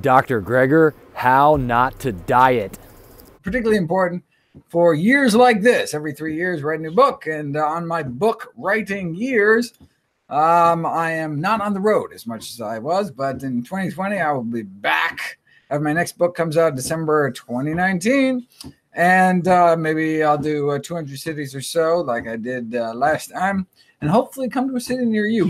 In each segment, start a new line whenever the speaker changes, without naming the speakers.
Dr. Greger, How Not to Diet.
Particularly important for years like this. Every 3 years, write a new book. And on my book writing years, I am not on the road as much as I was, but in 2020, I will be back. My next book comes out December 2019. And maybe I'll do 200 cities or so like I did last time, and hopefully come to a city near you.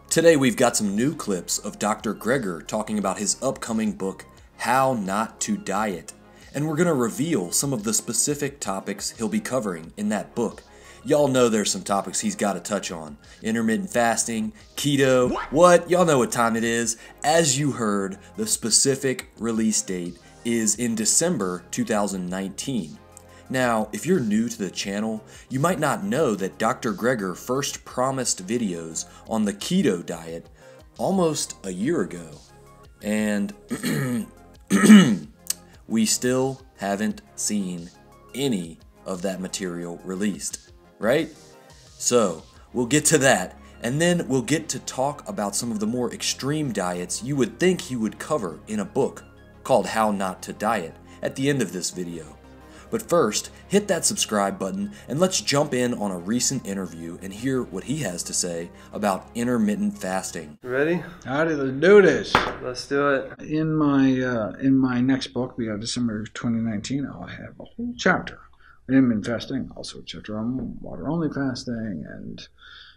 Today we've got some new clips of Dr. Greger talking about his upcoming book, How Not to Diet. And we're going to reveal some of the specific topics he'll be covering in that book. Y'all know there's some topics he's got to touch on. Intermittent fasting, keto, what? Y'all know what time it is. As you heard, the specific release date is in December 2019. Now, if you're new to the channel, you might not know that Dr. Greger first promised videos on the keto diet almost a year ago. And we still haven't seen any of that material released, right? So, we'll get to that, and then we'll get to talk about some of the more extreme diets you would think he would cover in a book called How Not to Diet at the end of this video. But first, hit that subscribe button and let's jump in on a recent interview and hear what he has to say about intermittent fasting.
Ready?
Howdy, let's do this.
Let's do it.
In my next book, December 2019, I'll have a whole chapter on intermittent fasting, also a chapter on water-only fasting, and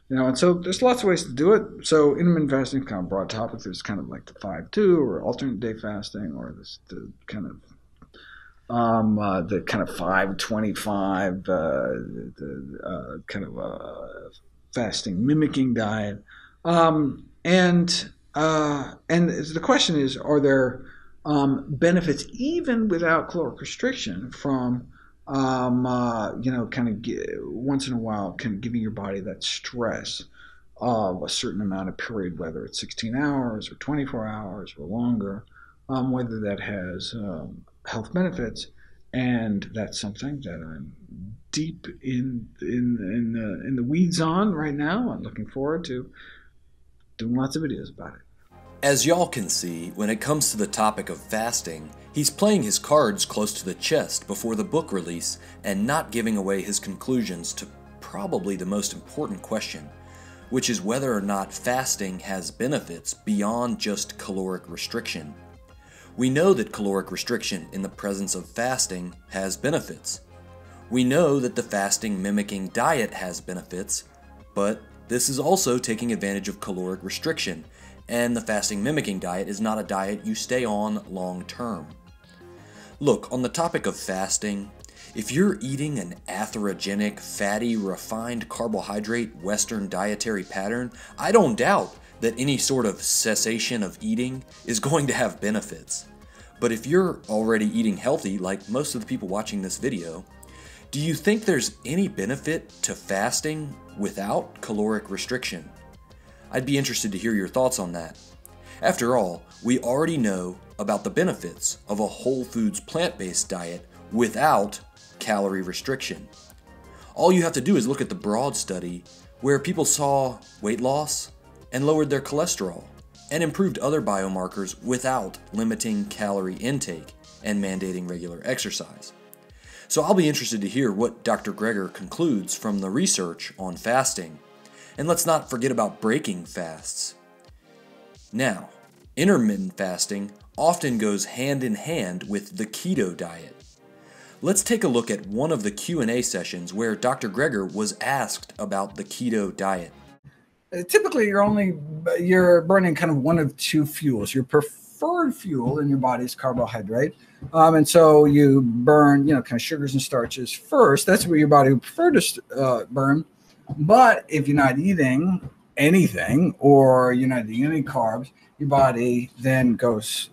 and so there's lots of ways to do it. So intermittent fasting is kind of a broad topic. There's kind of like the 5-2 or alternate day fasting, or the kind of 5-25, fasting mimicking diet, and the question is, are there benefits even without caloric restriction from once in a while kind of giving your body that stress of a certain amount of period, whether it's 16 hours or 24 hours or longer, whether that has health benefits. And that's something that I'm deep in the weeds on right now. I'm looking forward to doing lots of videos about it.
As y'all can see, when it comes to the topic of fasting, he's playing his cards close to the chest before the book release and not giving away his conclusions to probably the most important question, which is whether or not fasting has benefits beyond just caloric restriction. We know that caloric restriction in the presence of fasting has benefits. We know that the fasting mimicking diet has benefits, but this is also taking advantage of caloric restriction, and the fasting mimicking diet is not a diet you stay on long term. Look, on the topic of fasting, if you're eating an atherogenic, fatty, refined carbohydrate Western dietary pattern, I don't doubt that any sort of cessation of eating is going to have benefits. But if you're already eating healthy, like most of the people watching this video, do you think there's any benefit to fasting without caloric restriction? I'd be interested to hear your thoughts on that. After all, we already know about the benefits of a whole foods plant-based diet without calorie restriction. All you have to do is look at the broad study where people saw weight loss and lowered their cholesterol and improved other biomarkers without limiting calorie intake and mandating regular exercise. So I'll be interested to hear what Dr. Greger concludes from the research on fasting. And let's not forget about breaking fasts. Now, intermittent fasting often goes hand in hand with the keto diet. Let's take a look at one of the Q&A sessions where Dr. Greger was asked about the keto diet.
Typically, you're burning kind of one of two fuels. Your preferred fuel in your body is carbohydrate, and so you burn, kind of sugars and starches first. That's what your body would prefer to burn. But if you're not eating anything or you're not eating any carbs, your body then goes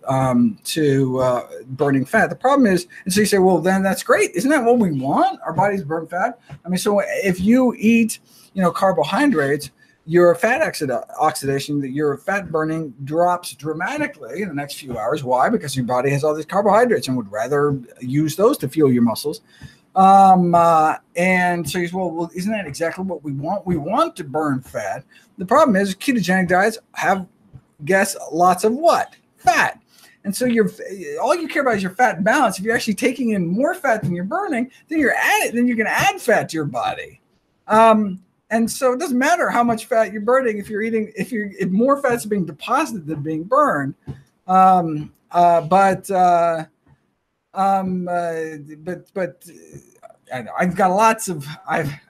to burning fat. The problem is, and so you say, well, then that's great. Isn't that what we want? Our bodies burn fat. I mean, so if you eat, carbohydrates, your fat oxidation, your fat burning drops dramatically in the next few hours. Why? Because your body has all these carbohydrates and would rather use those to fuel your muscles. And so you say, well, isn't that exactly what we want? We want to burn fat. The problem is ketogenic diets have guess lots of what? Fat. And so all you care about is your fat balance. If you're actually taking in more fat than you're burning, then you're going to add fat to your body. And so it doesn't matter how much fat you're burning if more fat's being deposited than being burned. I've got lots of,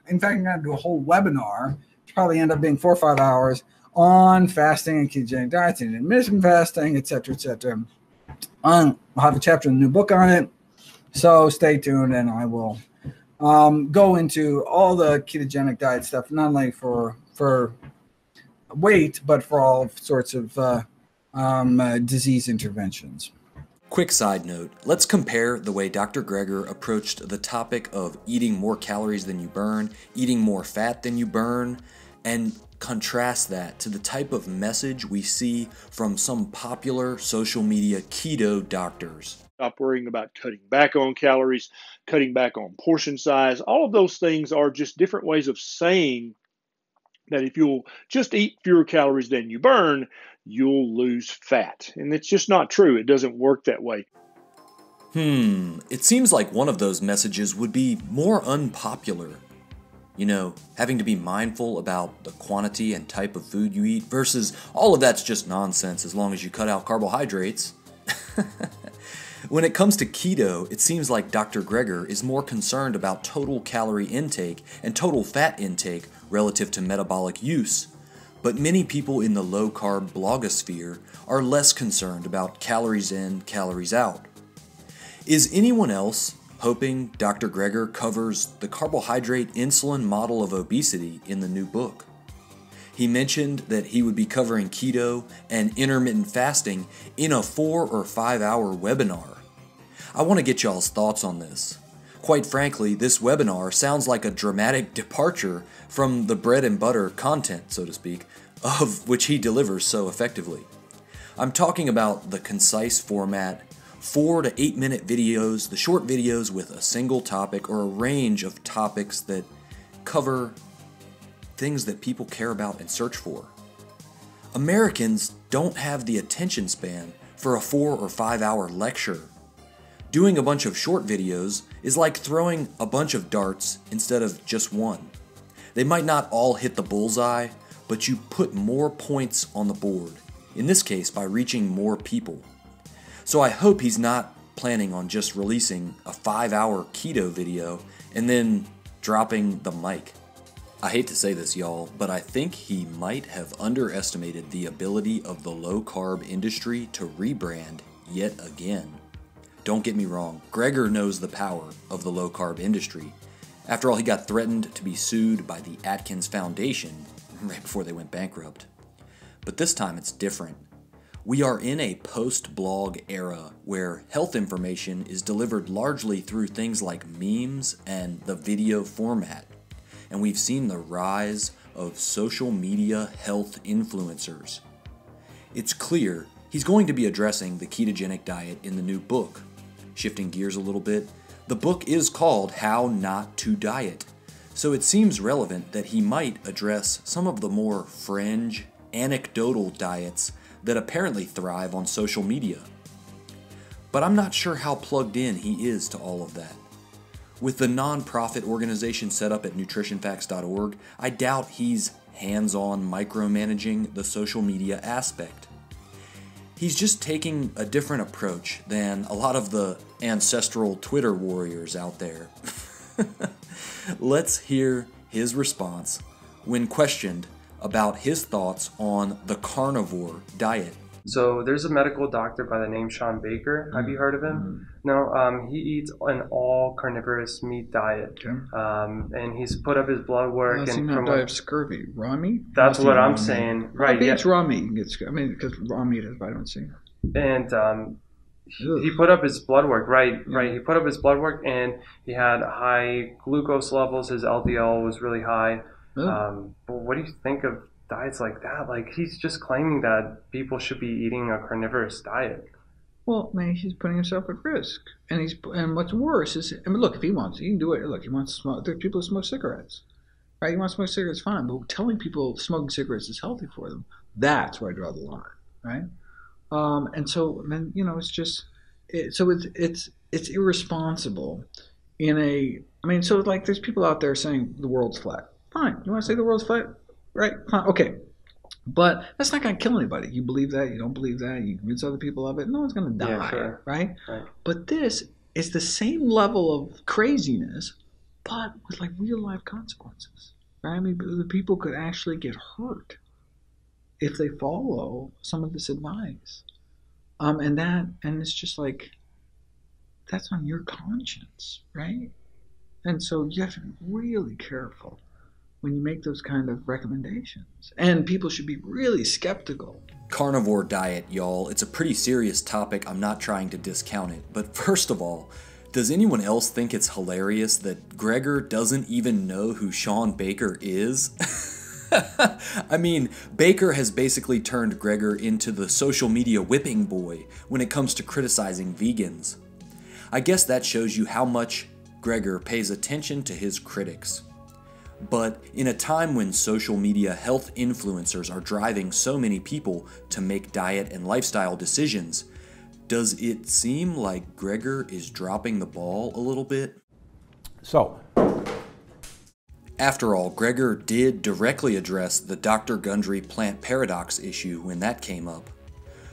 in fact, I'm going to do a whole webinar, probably end up being 4 or 5 hours on fasting and ketogenic diets and intermittent fasting, et cetera, et cetera. I'll have a chapter in the new book on it. So stay tuned, and I will go into all the ketogenic diet stuff, not only for weight, but for all sorts of disease interventions.
Quick side note, let's compare the way Dr. Greger approached the topic of eating more calories than you burn, eating more fat than you burn, and contrast that to the type of message we see from some popular social media keto doctors.
Stop worrying about cutting back on calories, cutting back on portion size. All of those things are just different ways of saying that if you'll just eat fewer calories than you burn, you'll lose fat. And it's just not true. It doesn't work that way.
It seems like one of those messages would be more unpopular. You know, having to be mindful about the quantity and type of food you eat versus all of that's just nonsense as long as you cut out carbohydrates. When it comes to keto, it seems like Dr. Greger is more concerned about total calorie intake and total fat intake relative to metabolic use. But many people in the low-carb blogosphere are less concerned about calories in, calories out. Is anyone else hoping Dr. Greger covers the carbohydrate insulin model of obesity in the new book? He mentioned that he would be covering keto and intermittent fasting in a 4 or 5 hour webinar. I want to get y'all's thoughts on this. Quite frankly, this webinar sounds like a dramatic departure from the bread and butter content, so to speak, of which he delivers so effectively. I'm talking about the concise format, 4 to 8 minute videos, the short videos with a single topic or a range of topics that cover things that people care about and search for. Americans don't have the attention span for a 4 or 5 hour lecture. Doing a bunch of short videos is like throwing a bunch of darts instead of just one. They might not all hit the bullseye, but you put more points on the board, in this case by reaching more people. So I hope he's not planning on just releasing a 5 hour keto video and then dropping the mic. I hate to say this, y'all, but I think he might have underestimated the ability of the low-carb industry to rebrand yet again. Don't get me wrong, Greger knows the power of the low-carb industry. After all, he got threatened to be sued by the Atkins Foundation right before they went bankrupt. But this time it's different. We are in a post-blog era where health information is delivered largely through things like memes and the video format. And we've seen the rise of social media health influencers. It's clear he's going to be addressing the ketogenic diet in the new book. Shifting gears a little bit, the book is called How Not to Diet, so it seems relevant that he might address some of the more fringe, anecdotal diets that apparently thrive on social media. But I'm not sure how plugged in he is to all of that. With the non-profit organization set up at nutritionfacts.org, I doubt he's hands-on micromanaging the social media aspect. He's just taking a different approach than a lot of the ancestral Twitter warriors out there. Let's hear his response when questioned about his thoughts on the carnivore diet.
So there's a medical doctor by the name Sean Baker. Have you heard of him? No, he eats an all carnivorous meat diet. Okay. And he's put up his blood work.
Well, and from diet of scurvy, raw meat.
That's what I'm saying, right?
Yeah, it's raw meat. Because raw meat has vitamin C.
And he put up his blood work, right? He put up his blood work, and he had high glucose levels. His LDL was really high. But what do you think of diets like that? Like, he's just claiming that people should be eating a carnivorous diet.
Well, man, he's putting himself at risk, and what's worse is, I mean, look, if he wants, he can do it. Look, he wants to smoke. There are people who smoke cigarettes, right? You want to smoke cigarettes, fine, but telling people smoking cigarettes is healthy for them, that's where I draw the line. right? And so then, you know, it's just, it's irresponsible in a, I mean, so like there's people out there saying the world's flat. Fine. You want to say the world's flat? Right? Fine. Okay. But that's not going to kill anybody. You believe that, you don't believe that, you convince other people of it, no one's going to die,
Yeah, sure.
right?
Right.
But this is the same level of craziness, but with like real life consequences, right? I mean, the people could actually get hurt if they follow some of this advice. And it's just like, that's on your conscience, right? And so you have to be really careful when you make those kind of recommendations. And people should be really skeptical.
Carnivore diet, y'all. It's a pretty serious topic. I'm not trying to discount it. But first of all, does anyone else think it's hilarious that Gregor doesn't even know who Sean Baker is? I mean, Baker has basically turned Gregor into the social media whipping boy when it comes to criticizing vegans. I guess that shows you how much Gregor pays attention to his critics. But in a time when social media health influencers are driving so many people to make diet and lifestyle decisions, does it seem like Gregor is dropping the ball a little bit?
So,
after all, Gregor did directly address the Dr. Gundry plant paradox issue when that came up.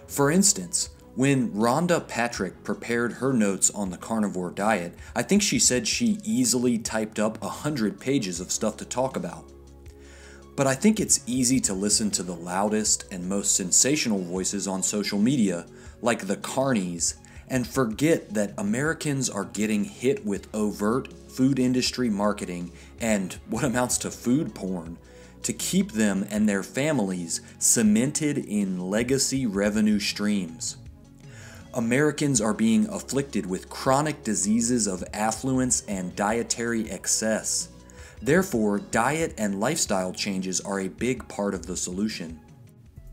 For instance, when Rhonda Patrick prepared her notes on the carnivore diet, I think she said she easily typed up 100 pages of stuff to talk about. But I think it's easy to listen to the loudest and most sensational voices on social media, like the carnies, and forget that Americans are getting hit with overt food industry marketing and what amounts to food porn to keep them and their families cemented in legacy revenue streams. Americans are being afflicted with chronic diseases of affluence and dietary excess. Therefore, diet and lifestyle changes are a big part of the solution.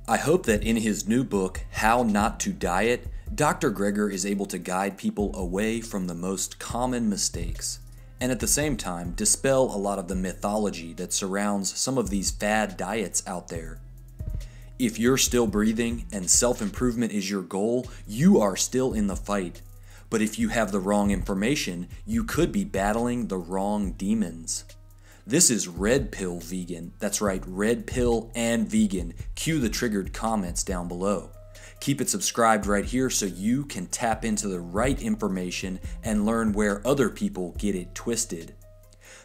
I hope that in his new book, How Not to Diet, Dr. Gregor is able to guide people away from the most common mistakes, and at the same time dispel a lot of the mythology that surrounds some of these fad diets out there. If you're still breathing and self-improvement is your goal, you are still in the fight. But if you have the wrong information, you could be battling the wrong demons. This is Red Pill Vegan. That's right, Red Pill and Vegan. Cue the triggered comments down below. Keep it subscribed right here so you can tap into the right information and learn where other people get it twisted.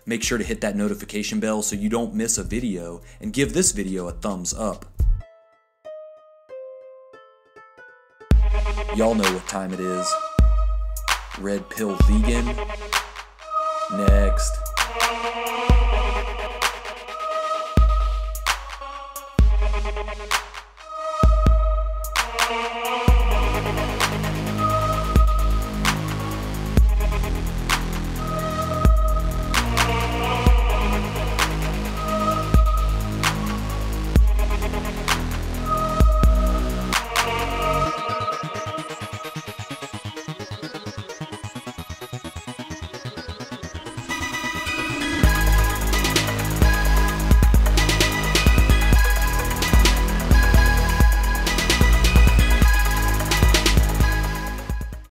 Make sure to hit that notification bell so you don't miss a video, and give this video a thumbs up. Y'all know what time it is. Red Pill Vegan. Next.